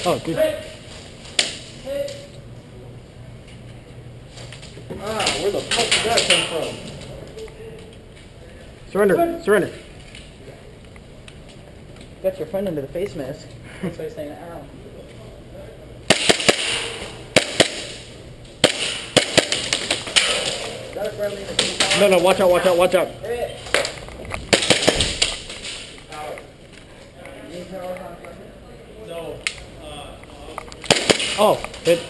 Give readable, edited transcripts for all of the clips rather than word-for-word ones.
Oh, dude. Ah, where the fuck did that come from? Surrender. Surrender. Got your friend under the face mask. That's why he's saying, ow. Got a friendly in the team. No, watch out, watch out, watch out. No. Oh, hit.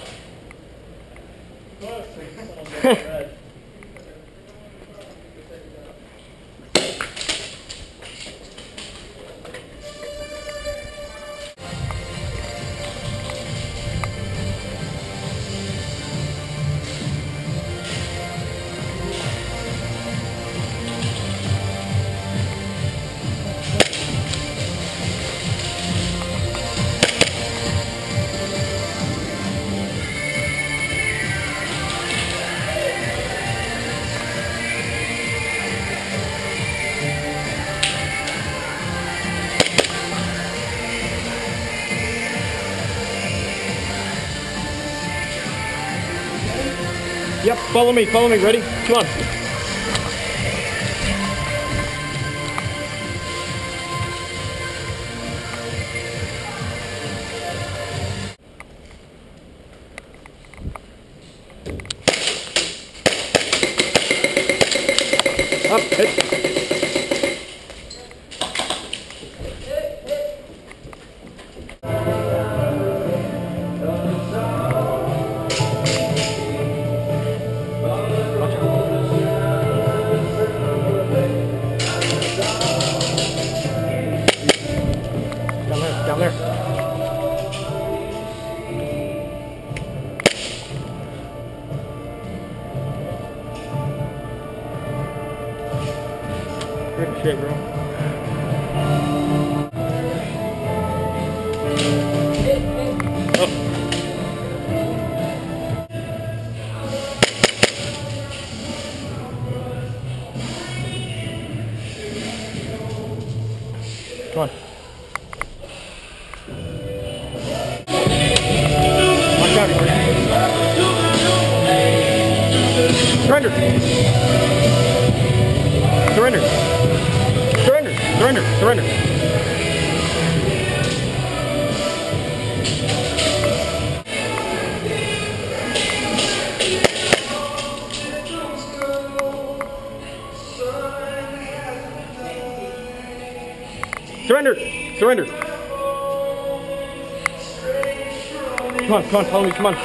Yep, follow me, ready? Come on. Up, hit. Down there. Good shit, bro. Oh. Come on. Surrender. Surrender. Surrender. Surrender. Surrender. Surrender. Surrender. Come on, follow me, come on.